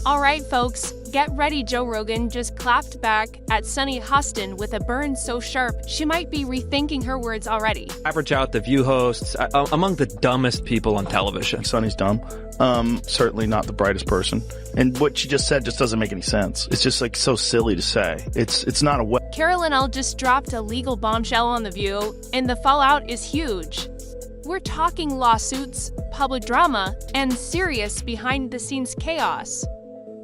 All right, folks, get ready. Joe Rogan just clapped back at Sunny Hostin with a burn so sharp she might be rethinking her words already. Average out the View hosts, among the dumbest people on television. Sunny's dumb. Certainly not the brightest person. And what she just said just doesn't make any sense. It's just like so silly to say. It's not a way. Karoline just dropped a legal bombshell on The View, and the fallout is huge. We're talking lawsuits, public drama, and serious behind-the-scenes chaos.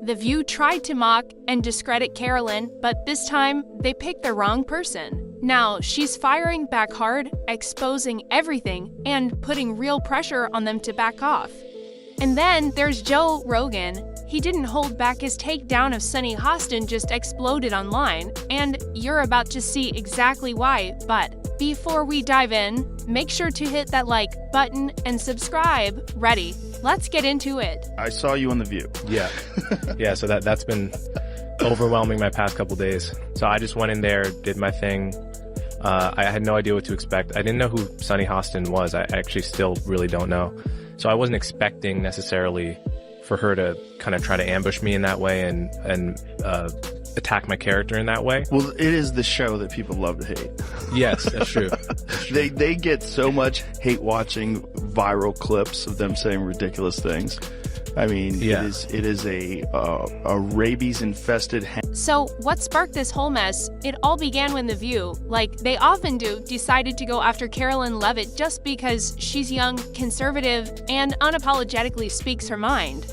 The View tried to mock and discredit Karoline, but this time they picked the wrong person. Now she's firing back hard, exposing everything, and putting real pressure on them to back off. And then there's Joe Rogan. He didn't hold back. His takedown of Sunny Hostin just exploded online, and you're about to see exactly why. But before we dive in, make sure to hit that like button and subscribe. Ready? Let's get into it. I saw you on The View. Yeah. Yeah, so that's been overwhelming my past couple days. So I just went in there, did my thing. I had no idea what to expect. I didn't know who Sunny Hostin was. I actually still really don't know. So I wasn't expecting necessarily for her to kind of try to ambush me in that way and attack my character in that way. Well, it is the show that people love to hate. Yes, that's true. That's true. They get so much hate watching viral clips of them saying ridiculous things. I mean, yeah. it is a rabies-infested. So what sparked this whole mess? It all began when The View, like they often do, decided to go after Karoline Leavitt just because she's young, conservative, and unapologetically speaks her mind.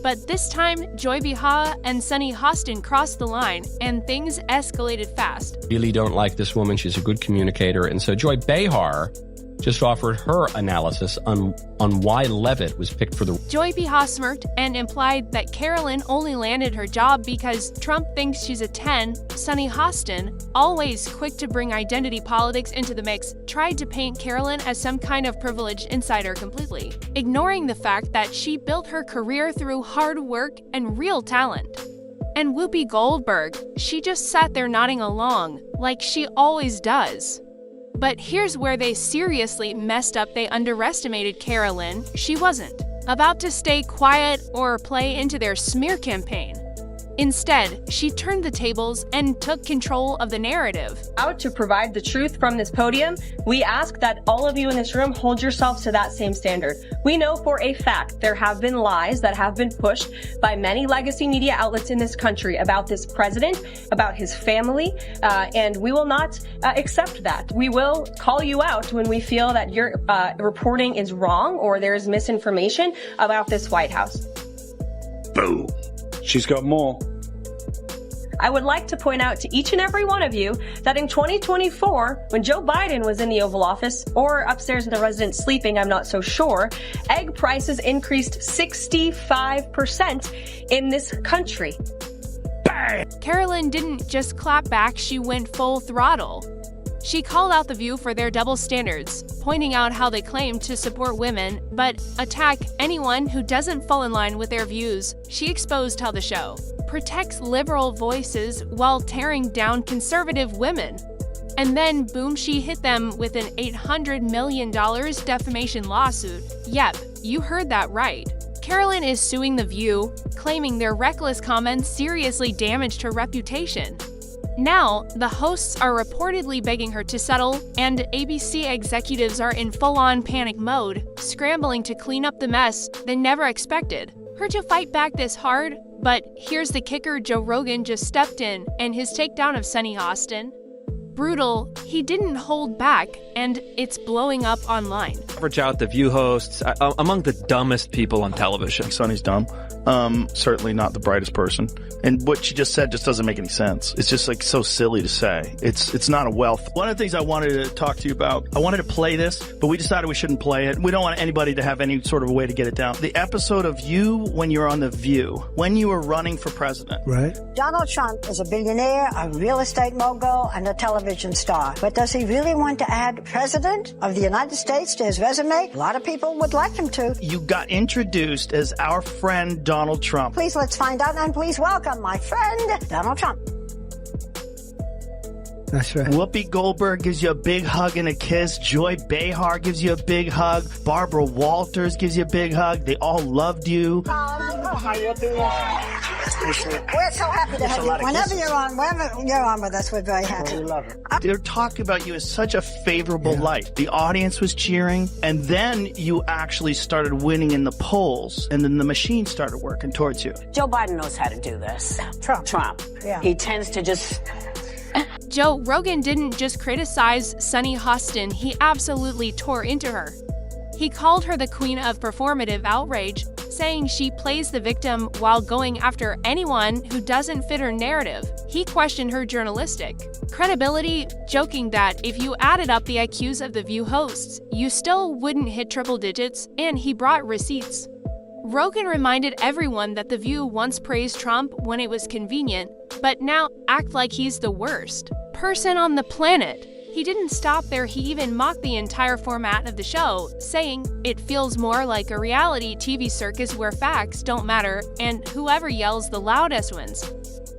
But this time, Joy Behar and Sunny Hostin crossed the line, and things escalated fast. Really don't like this woman. She's a good communicator. And so Joy Behar just offered her analysis on why Leavitt was picked for the... Joy Behar smirked and implied that Karoline only landed her job because Trump thinks she's a 10. Sunny Hostin, always quick to bring identity politics into the mix, tried to paint Karoline as some kind of privileged insider completely, ignoring the fact that she built her career through hard work and real talent. And Whoopi Goldberg, she just sat there nodding along, like she always does. But here's where they seriously messed up. They underestimated Karoline. She wasn't about to stay quiet or play into their smear campaign. Instead, she turned the tables and took control of the narrative. Out to provide the truth from this podium, we ask that all of you in this room hold yourselves to that same standard. We know for a fact there have been lies that have been pushed by many legacy media outlets in this country about this president, about his family, and we will not accept that. We will call you out when we feel that your reporting is wrong or there is misinformation about this White House. Boom. She's got more. I would like to point out to each and every one of you that in 2024, when Joe Biden was in the Oval Office, or upstairs in the residence sleeping, I'm not so sure, egg prices increased 65% in this country. Bang! Karoline didn't just clap back, she went full throttle. She called out The View for their double standards, pointing out how they claim to support women, but attack anyone who doesn't fall in line with their views. She exposed how the show protects liberal voices while tearing down conservative women. And then, boom, she hit them with an $800 million defamation lawsuit. Yep, you heard that right. Karoline is suing The View, claiming their reckless comments seriously damaged her reputation. Now, the hosts are reportedly begging her to settle, and ABC executives are in full-on panic mode, scrambling to clean up the mess they never expected her to fight back this hard. But here's the kicker: Joe Rogan just stepped in, and his takedown of Sunny Hostin, brutal. He didn't hold back, and it's blowing up online. Average out the View hosts, among the dumbest people on television. Sunny's dumb. Certainly not the brightest person. And what she just said just doesn't make any sense. It's just like so silly to say. It's not a wealth. One of the things I wanted to talk to you about, I wanted to play this, but we decided we shouldn't play it. We don't want anybody to have any sort of a way to get it down. The episode of you when you're on The View, when you were running for president. Right. Donald Trump is a billionaire, a real estate mogul, and a television star. But does he really want to add President of the United States to his resume? A lot of people would like him to. You got introduced as our friend Donald Trump. Please, let's find out, and please welcome my friend, Donald Trump. That's right. Whoopi Goldberg gives you a big hug and a kiss. Joy Behar gives you a big hug. Barbara Walters gives you a big hug. They all loved you. How you doing? We're so happy to have you. Whenever you're on with us, we're very happy. We love it. They're talking about you in such a favorable light. The audience was cheering, and then you actually started winning in the polls, and then the machine started working towards you. Joe Biden knows how to do this. Trump. Yeah. He tends to just... Joe Rogan didn't just criticize Sunny Hostin, he absolutely tore into her. He called her the queen of performative outrage, saying she plays the victim while going after anyone who doesn't fit her narrative. He questioned her journalistic credibility, joking that if you added up the IQs of the View hosts, you still wouldn't hit triple digits, and he brought receipts. Rogan reminded everyone that The View once praised Trump when it was convenient, but now act like he's the worst person on the planet. He didn't stop there, he even mocked the entire format of the show, saying it feels more like a reality TV circus where facts don't matter and whoever yells the loudest wins.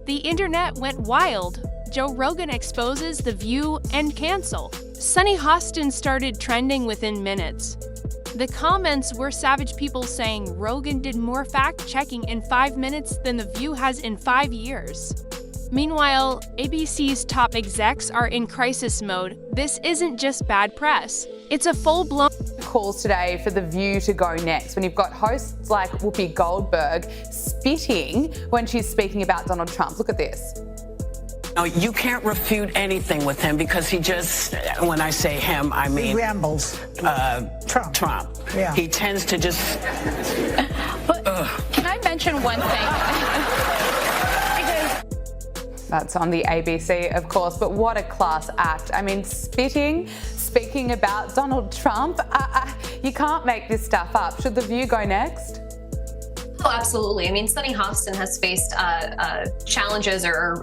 The internet went wild. Joe Rogan exposes The View and cancel. Sunny Hostin started trending within minutes. The comments were savage people saying Rogan did more fact-checking in 5 minutes than The View has in 5 years. Meanwhile, ABC's top execs are in crisis mode. This isn't just bad press. It's a full-blown calls today for The View to go next when you've got hosts like Whoopi Goldberg spitting when she's speaking about Donald Trump. Look at this. No, you can't refute anything with him because he just, when I say him, I mean... He rambles. Trump. Yeah. He tends to just... But can I mention one thing? That's on the ABC, of course, but what a class act. I mean, speaking about Donald Trump, you can't make this stuff up. Should The View go next? Oh, absolutely. I mean, Sunny Hostin has faced challenges or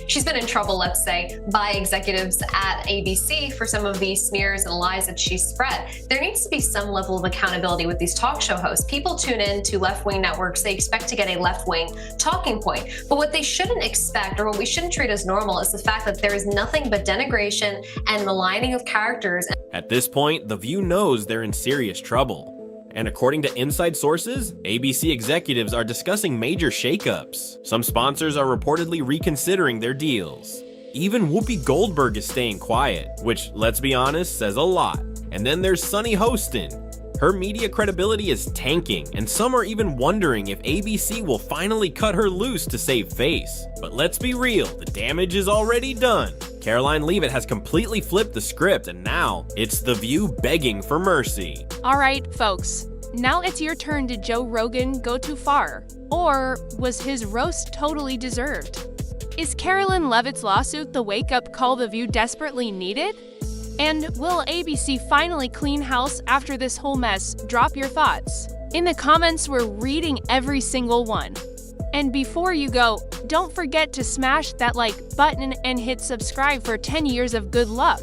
she's been in trouble, let's say, by executives at ABC for some of these smears and lies that she spread. There needs to be some level of accountability with these talk show hosts. People tune in to left-wing networks. They expect to get a left-wing talking point. But what they shouldn't expect or what we shouldn't treat as normal is the fact that there is nothing but denigration and maligning of characters. At this point, The View knows they're in serious trouble. And according to inside sources, ABC executives are discussing major shakeups. Some sponsors are reportedly reconsidering their deals. Even Whoopi Goldberg is staying quiet, which, let's be honest, says a lot. And then there's Sunny Hostin. Her media credibility is tanking, and some are even wondering if ABC will finally cut her loose to save face. But let's be real, the damage is already done. Karoline Leavitt has completely flipped the script, and now it's The View begging for mercy. All right, folks. Now it's your turn. Did Joe Rogan go too far? Or was his roast totally deserved? Is Karoline Leavitt's lawsuit the wake-up call The View desperately needed? And will ABC finally clean house after this whole mess? Drop your thoughts. In the comments, we're reading every single one. And before you go, don't forget to smash that like button and hit subscribe for 10 years of good luck.